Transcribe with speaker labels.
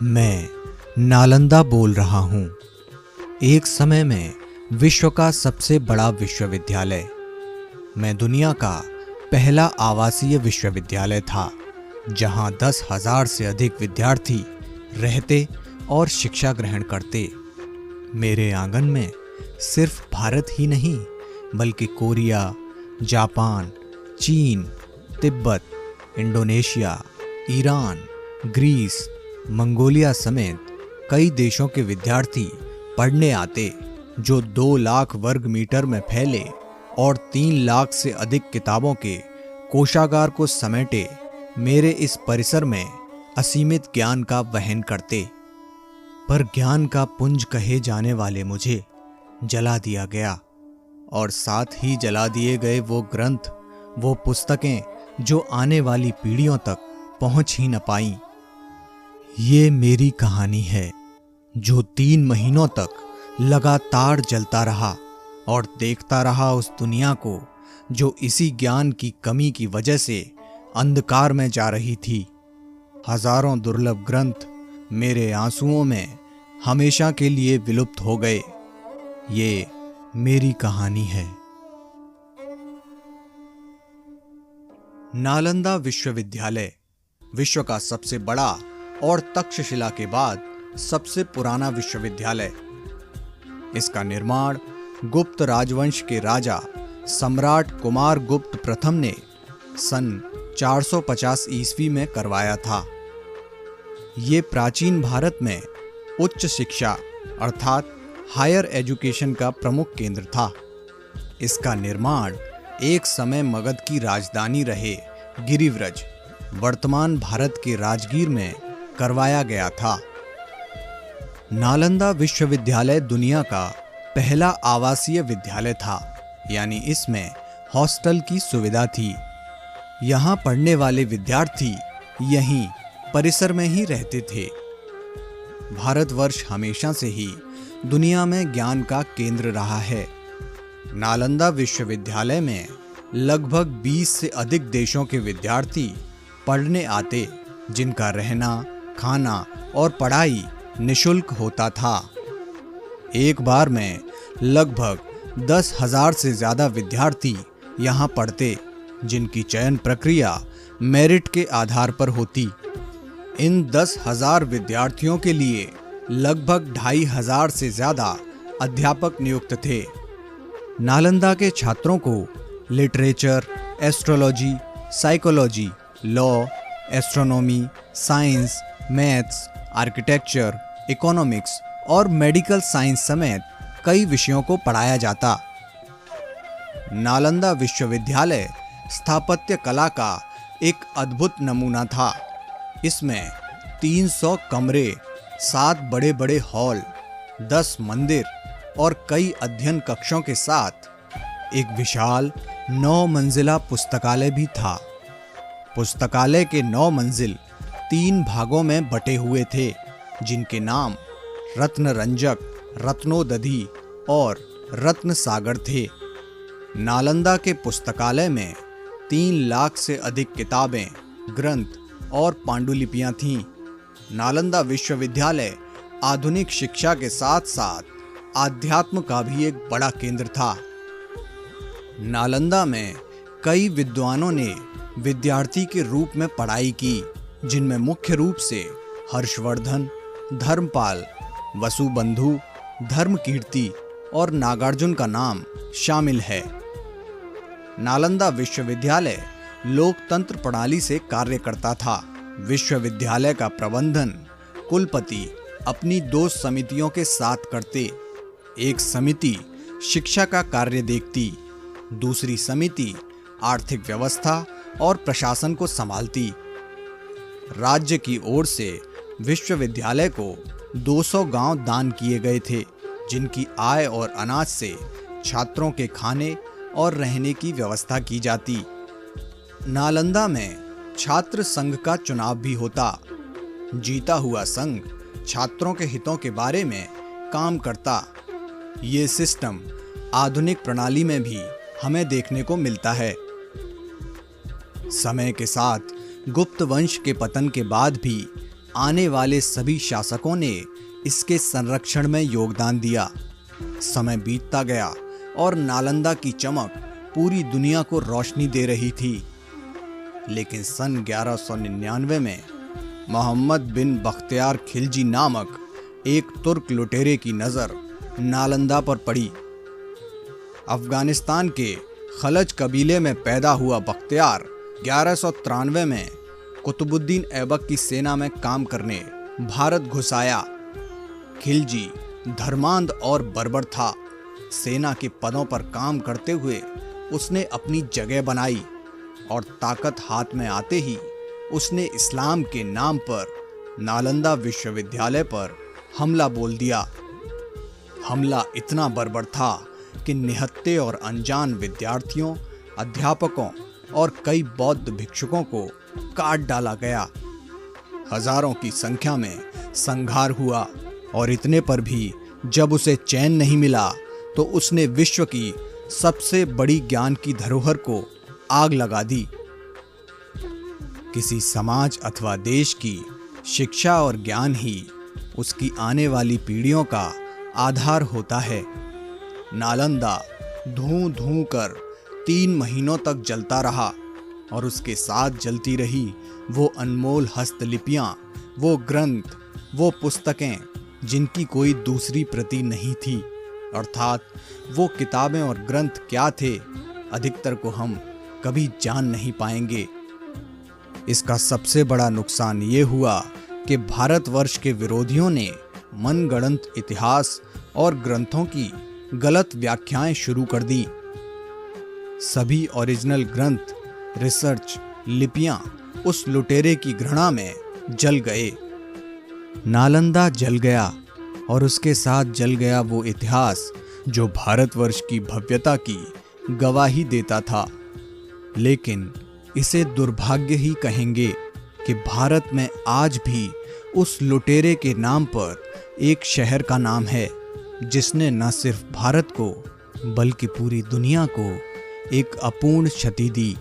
Speaker 1: मैं नालंदा बोल रहा हूँ। एक समय में विश्व का सबसे बड़ा विश्वविद्यालय। मैं दुनिया का पहला आवासीय विश्वविद्यालय था, जहाँ 10,000 से अधिक विद्यार्थी रहते और शिक्षा ग्रहण करते। मेरे आंगन में सिर्फ भारत ही नहीं, बल्कि कोरिया, जापान, चीन, तिब्बत, इंडोनेशिया, ईरान, ग्रीस, मंगोलिया समेत कई देशों के विद्यार्थी पढ़ने आते, जो 2 लाख वर्ग मीटर में फैले और 3 लाख से अधिक किताबों के कोशागार को समेटे मेरे इस परिसर में असीमित ज्ञान का वहन करते। पर ज्ञान का पुंज कहे जाने वाले मुझे जला दिया गया, और साथ ही जला दिए गए वो ग्रंथ, वो पुस्तकें जो आने वाली पीढ़ियों तक पहुंच ही न पाईं। ये मेरी कहानी है, जो 3 महीनों तक लगातार जलता रहा और देखता रहा उस दुनिया को जो इसी ज्ञान की कमी की वजह से अंधकार में जा रही थी। हजारों दुर्लभ ग्रंथ मेरे आंसुओं में हमेशा के लिए विलुप्त हो गए। ये मेरी कहानी है। नालंदा विश्वविद्यालय विश्व का सबसे बड़ा और तक्षशिला के बाद सबसे पुराना विश्वविद्यालय। इसका निर्माण गुप्त राजवंश के राजा सम्राट कुमार गुप्त प्रथम ने सन 450 ईस्वी में करवाया था। ये प्राचीन भारत में उच्च शिक्षा अर्थात हायर एजुकेशन का प्रमुख केंद्र था। इसका निर्माण एक समय मगध की राजधानी रहे गिरिव्रज, वर्तमान भारत के राजगीर में करवाया गया था। नालंदा विश्वविद्यालय दुनिया का पहला आवासीय विद्यालय था, यानी इसमें हॉस्टल की सुविधा थी। यहाँ पढ़ने वाले विद्यार्थी यहीं परिसर में ही रहते थे। भारतवर्ष हमेशा से ही दुनिया में ज्ञान का केंद्र रहा है। नालंदा विश्वविद्यालय में लगभग 20 से अधिक देशों के विद्यार्थी पढ़ने आते, जिनका रहना, खाना और पढ़ाई निशुल्क होता था। एक बार में लगभग 10,000 से ज़्यादा विद्यार्थी यहाँ पढ़ते, जिनकी चयन प्रक्रिया मेरिट के आधार पर होती। इन 10,000 विद्यार्थियों के लिए लगभग 2,500 से ज़्यादा अध्यापक नियुक्त थे। नालंदा के छात्रों को literature, astrology, psychology, law, astronomy, science, maths, architecture, economics और मेडिकल साइंस समेत कई विषयों को पढ़ाया जाता। नालंदा विश्वविद्यालय स्थापत्य कला का एक अद्भुत नमूना था। इसमें 300 कमरे, 7 बड़े बड़े हॉल, 10 मंदिर और कई अध्ययन कक्षों के साथ एक विशाल 9 मंजिला पुस्तकालय भी था। पुस्तकालय के 9 मंजिल 3 भागों में बटे हुए थे, जिनके नाम रत्नरंजक, रत्नोदधि और रत्न सागर थे। नालंदा के पुस्तकालय में 3 लाख से अधिक किताबें, ग्रंथ और पांडुलिपियां थीं। नालंदा विश्वविद्यालय आधुनिक शिक्षा के साथ साथ आध्यात्म का भी एक बड़ा केंद्र था। नालंदा में कई विद्वानों ने विद्यार्थी के रूप में पढ़ाई की, जिनमें मुख्य रूप से हर्षवर्धन, धर्मपाल, वसुबंधु, धर्मकीर्ति और नागार्जुन का नाम शामिल है। नालंदा विश्वविद्यालय लोकतंत्र प्रणाली से कार्य करता था। विश्वविद्यालय का प्रबंधन कुलपति अपनी 2 समितियों के साथ करते। एक समिति शिक्षा का कार्य देखती, दूसरी समिति आर्थिक व्यवस्था और प्रशासन को संभालती। राज्य की ओर से विश्वविद्यालय को 200 गांव दान किए गए थे, जिनकी आय और अनाज से छात्रों के खाने और रहने की व्यवस्था की जाती। नालंदा में छात्र संघ का चुनाव भी होता। जीता हुआ संघ छात्रों के हितों के बारे में काम करता। ये सिस्टम आधुनिक प्रणाली में भी हमें देखने को मिलता है। समय के साथ गुप्त वंश के पतन के बाद भी आने वाले सभी शासकों ने इसके संरक्षण में योगदान दिया। समय बीतता गया और नालंदा की चमक पूरी दुनिया को रोशनी दे रही थी। लेकिन सन 1199 में मोहम्मद बिन बख्तियार खिलजी नामक एक तुर्क लुटेरे की नज़र नालंदा पर पड़ी। अफगानिस्तान के खलज कबीले में पैदा हुआ बख्तियार 1193 में कुतुबुद्दीन ऐबक की सेना में काम करने भारत घुस आया। खिलजी धर्मांध और बर्बर था। सेना के पदों पर काम करते हुए उसने अपनी जगह बनाई और ताकत हाथ में आते ही उसने इस्लाम के नाम पर नालंदा विश्वविद्यालय पर हमला बोल दिया। हमला इतना बर्बर था कि निहत्थे और अनजान विद्यार्थियों, अध्यापकों और कई बौद्ध भिक्षुकों को काट डाला गया। हजारों की संख्या में संघार हुआ और इतने पर भी जब उसे चैन नहीं मिला तो उसने विश्व की सबसे बड़ी ज्ञान की धरोहर को आग लगा दी। किसी समाज अथवा देश की शिक्षा और ज्ञान ही उसकी आने वाली पीढ़ियों का आधार होता है। नालंदा धूं धूं कर 3 महीनों तक जलता रहा और उसके साथ जलती रही वो अनमोल हस्तलिपियां, वो ग्रंथ, वो पुस्तकें जिनकी कोई दूसरी प्रति नहीं थी। अर्थात वो किताबें और ग्रंथ क्या थे, अधिकतर को हम कभी जान नहीं पाएंगे। इसका सबसे बड़ा नुकसान ये हुआ कि भारतवर्ष के विरोधियों ने मनगढ़ंत इतिहास और ग्रंथों की गलत व्याख्याएं शुरू कर दी। सभी ओरिजिनल ग्रंथ, रिसर्च, लिपियां उस लुटेरे की घृणा में जल गए। नालंदा जल गया और उसके साथ जल गया वो इतिहास जो भारतवर्ष की भव्यता की गवाही देता था। लेकिन इसे दुर्भाग्य ही कहेंगे कि भारत में आज भी उस लुटेरे के नाम पर एक शहर का नाम है जिसने न सिर्फ भारत को बल्कि पूरी दुनिया को एक अपूर्ण क्षति दी।